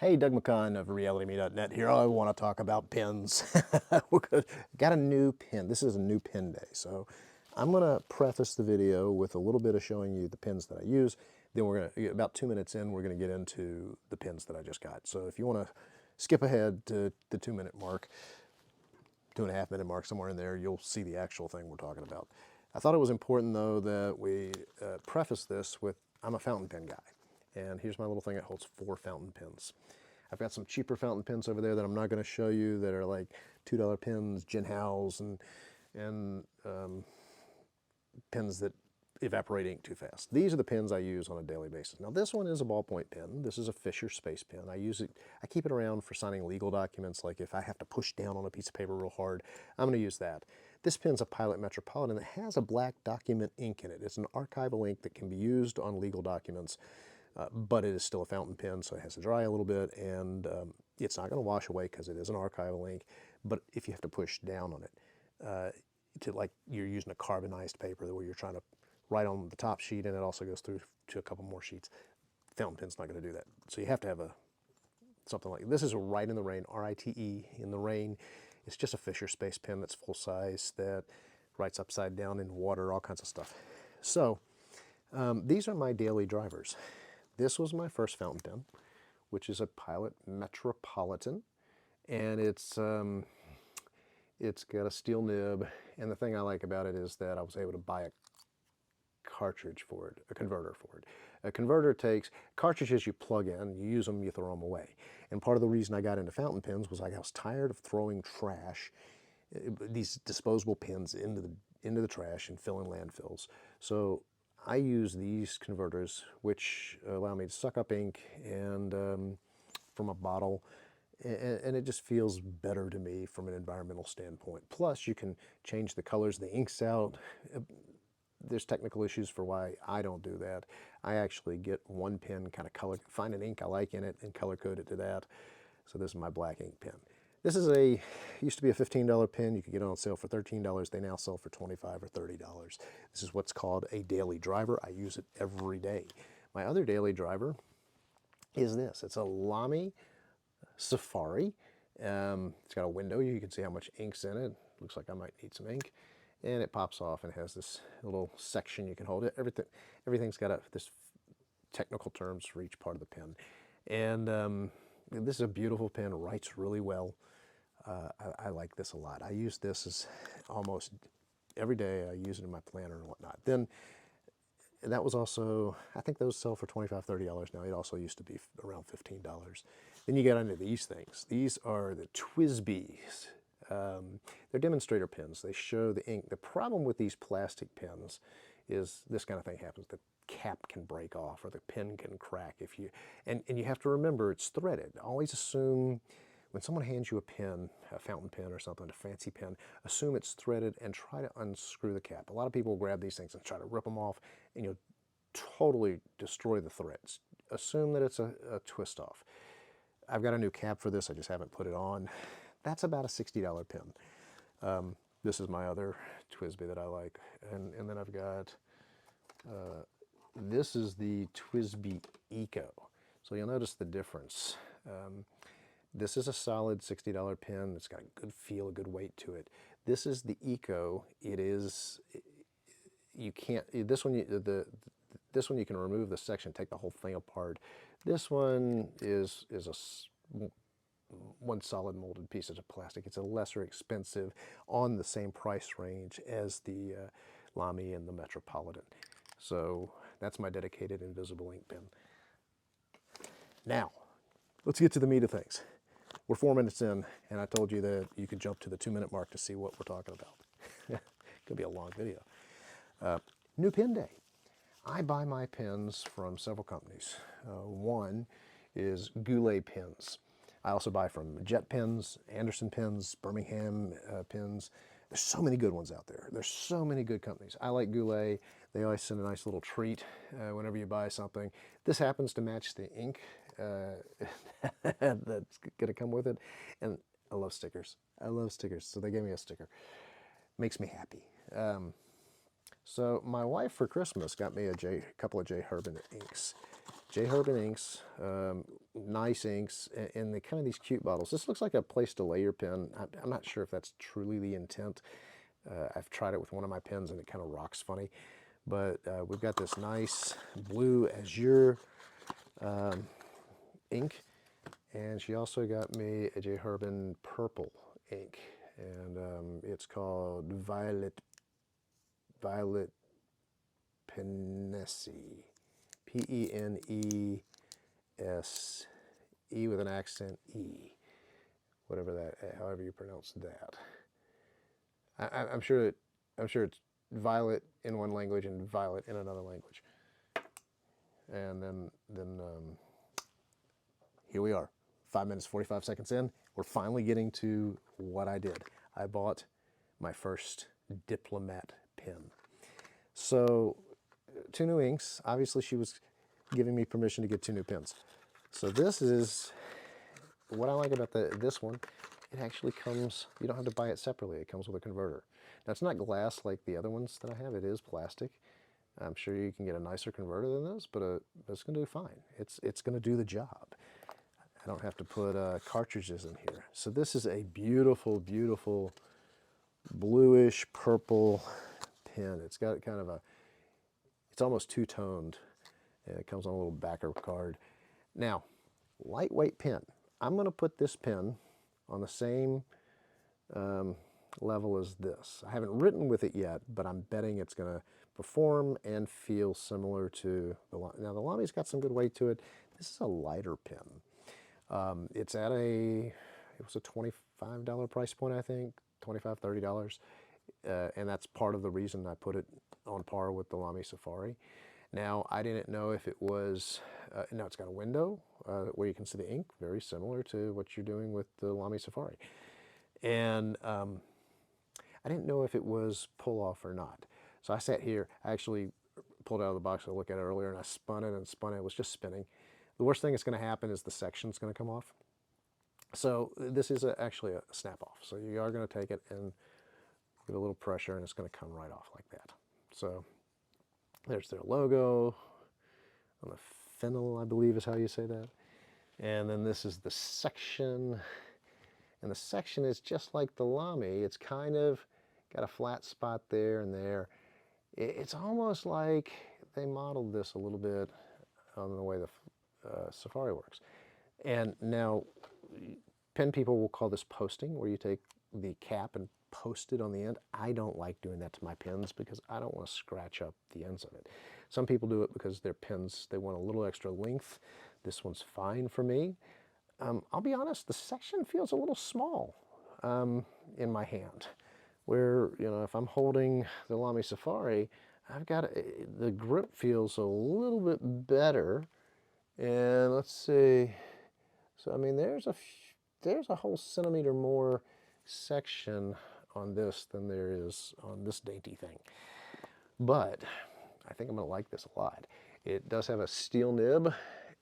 Hey, Doug McCunn of realityme.net here. I want to talk about pins. Got a new pin. This is a new pin day. So I'm going to preface the video with a little bit of showing you the pins that I use. Then we're going to, about 2 minutes in, we're going to get into the pins that I just got. So if you want to skip ahead to the 2 minute mark, 2.5 minute mark, somewhere in there, you'll see the actual thing we're talking about. I thought it was important though that we preface this with, I'm a fountain pen guy. And here's my little thing that holds 4 fountain pens. I've got some cheaper fountain pens over there that I'm not going to show you that are like $2 pens, Gin House, and pens that evaporate ink too fast. These are the pens I use on a daily basis. Now this one is a ballpoint pen. This is a Fisher Space Pen. I use it, I keep it around for signing legal documents, like if I have to push down on a piece of paper real hard, I'm going to use that. This pen's a Pilot Metropolitan that has a black document ink in it. It's an archival ink that can be used on legal documents. But it is still a fountain pen, so it has to dry a little bit, and it's not going to wash away because it is an archival ink. But if you have to push down on it, to like you're using a carbonized paper where you're trying to write on the top sheet and it also goes through to a couple more sheets, fountain pen's not going to do that. So you have to have something like this. Is a Rite in the Rain, R-I-T-E, in the rain. It's just a Fisher Space Pen that's full size that writes upside down in water, all kinds of stuff. So these are my daily drivers. This was my first fountain pen, which is a Pilot Metropolitan, and it's got a steel nib, and the thing I like about it is that I was able to buy a cartridge for it, a converter for it. A converter takes cartridges you plug in, you use them, you throw them away. And part of the reason I got into fountain pens was I was tired of throwing trash, these disposable pens into the trash and filling landfills. So I use these converters, which allow me to suck up ink and from a bottle, and it just feels better to me from an environmental standpoint. Plus, you can change the colors of the inks out. There's technical issues for why I don't do that. I actually get one pen, kind of find an ink I like in it, and color code it to that. So this is my black ink pen. This is used to be a $15 pen. You could get it on sale for $13. They now sell for $25 or $30. This is what's called a daily driver. I use it every day. My other daily driver is this. It's a Lamy Safari. It's got a window. You can see how much ink's in it. Looks like I might need some ink. And it pops off and has this little section you can hold it. Everything's got this technical terms for each part of the pen. And this is a beautiful pen, writes really well. I like this a lot. I use this as almost every day. I use it in my planner and whatnot. Then that was also, I think those sell for $25, $30 now. It also used to be around $15. Then you get into these things. These are the TWSBIs. They're demonstrator pens. They show the ink. The problem with these plastic pens is this kind of thing happens. The cap can break off or the pen can crack and you have to remember it's threaded. Always assume when someone hands you a pen, a fountain pen or something, a fancy pen, assume it's threaded and try to unscrew the cap. A lot of people grab these things and try to rip them off and you'll totally destroy the threads. Assume that it's a twist off. I've got a new cap for this. I just haven't put it on. That's about a $60 pen. This is my other TWSBI that I like. And then I've got, this is the TWSBI Eco. So you'll notice the difference. This is a solid $60 pen. It's got a good feel, a good weight to it. This is the Eco. It is, you can't, this one you can remove the section, take the whole thing apart. This one is one solid molded piece of plastic. It's a lesser expensive on the same price range as the Lamy and the Metropolitan. So that's my dedicated invisible ink pen. Now, let's get to the meat of things. We're 4 minutes in, and I told you that you could jump to the 2-minute mark to see what we're talking about. Could be a long video. New pen day. I buy my pens from several companies. One is Goulet Pens. I also buy from Jet Pens, Anderson Pens, Birmingham Pens. There's so many good ones out there. There's so many good companies. I like Goulet. They always send a nice little treat whenever you buy something. This happens to match the ink that's going to come with it. And I love stickers. I love stickers. So they gave me a sticker. Makes me happy. So my wife for Christmas got me a couple of J. Herbin inks. J. Herbin inks, nice inks, and they kind of these cute bottles. This looks like a place to lay your pen. I'm not sure if that's truly the intent. I've tried it with one of my pens and it kind of rocks funny. But we've got this nice blue azure ink, and she also got me a J. Herbin purple ink, and it's called Violet Penesse, P-E-N-E-S-E with an accent E, whatever that, however you pronounce that. I'm sure it's violet in one language and violet in another language. And then here we are, 5 minutes 45 seconds in. We're finally getting to what I did. I bought my first Diplomat pen. So 2 new inks. Obviously she was giving me permission to get 2 new pens. So this is what I like about this one. It actually comes, you don't have to buy it separately. It comes with a converter. Now it's not glass like the other ones that I have. It is plastic. I'm sure you can get a nicer converter than this, but it's going to do fine. It's going to do the job. I don't have to put cartridges in here. So this is a beautiful, beautiful bluish purple pen. It's got kind of a, it's almost two-toned. It comes on a little backer card. Now, lightweight pen. I'm going to put this pen on the same level as this. I haven't written with it yet, but I'm betting it's going to perform and feel similar to the Lamy. Now, the Lamy's got some good weight to it. This is a lighter pen. It's at it was a $25 price point, I think, $25, $30. And that's part of the reason I put it on par with the Lamy Safari. Now, I didn't know if it was, now it's got a window where you can see the ink, very similar to what you're doing with the Lamy Safari. And I didn't know if it was pull-off or not. So I sat here, I actually pulled it out of the box to look at it earlier, and I spun it and spun it. It was just spinning. The worst thing that's going to happen is the section's going to come off. So this is actually a snap-off. So you are going to take it and give it a little pressure, and it's going to come right off like that. So there's their logo on the fennel, I believe is how you say that. And then this is the section. And the section is just like the Lamy. It's kind of got a flat spot there and there. It's almost like they modeled this a little bit on the way the Safari works. And now, pen people will call this posting, where you take the cap and post it on the end. I don't like doing that to my pens because I don't want to scratch up the ends of it. Some people do it because their pens, they want a little extra length. This one's fine for me. I'll be honest, the section feels a little small in my hand. Where, you know, if I'm holding the Lamy Safari, I've got, the grip feels a little bit better. And let's see, so I mean, there's a whole centimeter more section on this than there is on this dainty thing. But I think I'm going to like this a lot. It does have a steel nib,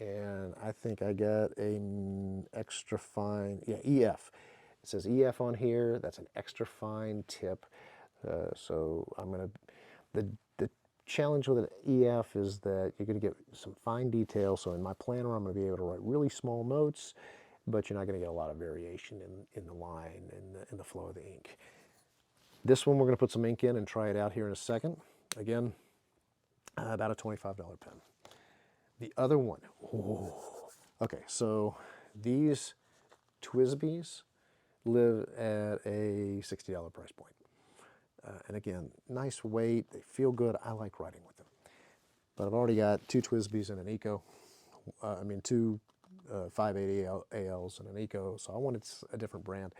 and I think I got an extra fine, yeah, EF. It says EF on here. That's an extra fine tip. So I'm going to, the challenge with an EF is that you're going to get some fine detail. So in my planner, I'm going to be able to write really small notes, but you're not going to get a lot of variation in the line and in the flow of the ink. This one we're going to put some ink in and try it out here in a second. Again, about a $25 pen. The other one, ooh, okay, so these Twisbys live at a $60 price point. And again, nice weight, they feel good. I like writing with them. But I've already got 2 Twisbys and an Eco. Two 580 ALs and an Eco, so I wanted a different brand.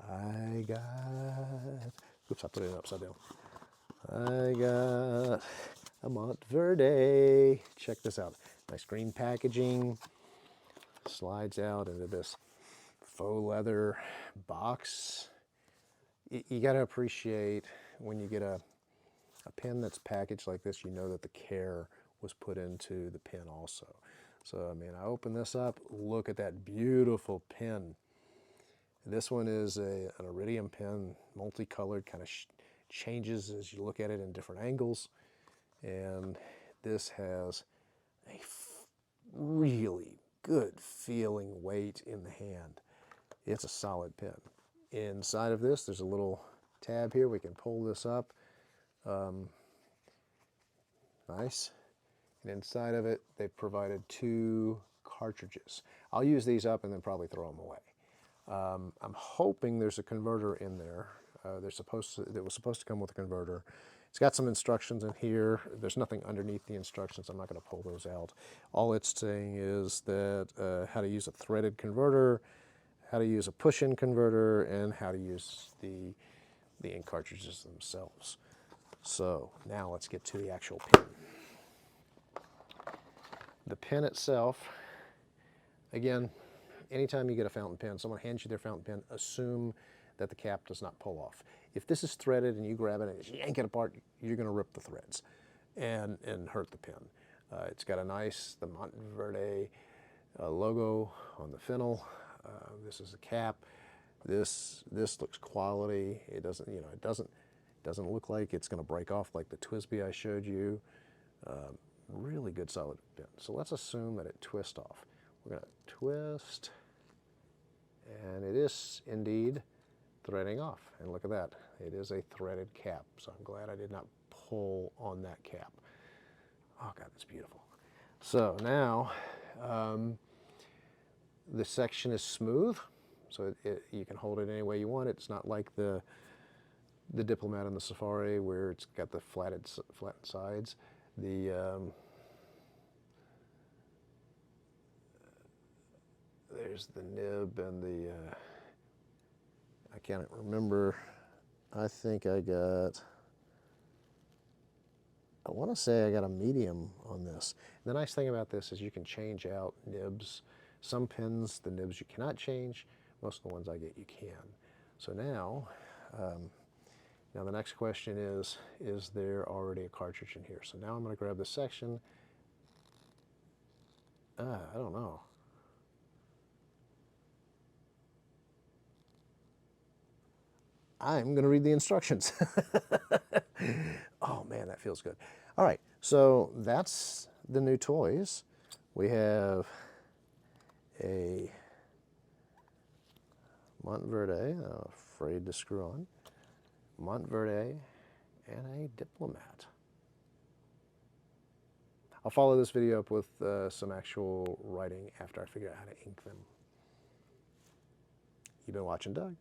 I got, oops, I put it upside down. I got a Monteverde. Check this out. Nice green packaging. Slides out into this faux leather box. You got to appreciate when you get a pen that's packaged like this, you know that the care was put into the pen also. So, I mean, I open this up, look at that beautiful pen. This one is an iridium pen, multicolored, kind of changes as you look at it in different angles. And this has a really good feeling weight in the hand. It's a solid pen. Inside of this, there's a little tab here. We can pull this up. Nice. And inside of it, they've provided 2 cartridges. I'll use these up and then probably throw them away. I'm hoping there's a converter in there. That was supposed to come with a converter. It's got some instructions in here. There's nothing underneath the instructions. I'm not going to pull those out. All it's saying is that how to use a threaded converter, how to use a push-in converter, and how to use the ink cartridges themselves. So now let's get to the actual pen. The pen itself, again, anytime you get a fountain pen, someone hands you their fountain pen, assume that the cap does not pull off. If this is threaded and you grab it and yank it apart, you're going to rip the threads and hurt the pen. It's got the Monteverde logo on the finial. This is the cap. This looks quality. It doesn't, it doesn't look like it's going to break off like the TWSBI I showed you. Really good solid pen. So let's assume that it twists off. We're going to twist, and it is indeed threading off. And look at that. It is a threaded cap. So I'm glad I did not pull on that cap. Oh God, that's beautiful. So now the section is smooth. So you can hold it any way you want. It's not like the Diplomat and the Safari where it's got the flattened sides. There's the nib and the, I can't remember, I think I want to say I got a medium on this. And the nice thing about this is you can change out nibs. Some pens, the nibs you cannot change. Most of the ones I get, you can. So now the next question is there already a cartridge in here? So now I'm going to grab this section. I don't know. I'm going to read the instructions. Oh man, that feels good. All right, so that's the new toys. We have a Monteverde, afraid to screw on, Monteverde, and a Diplomat. I'll follow this video up with some actual writing after I figure out how to ink them. You've been watching Doug.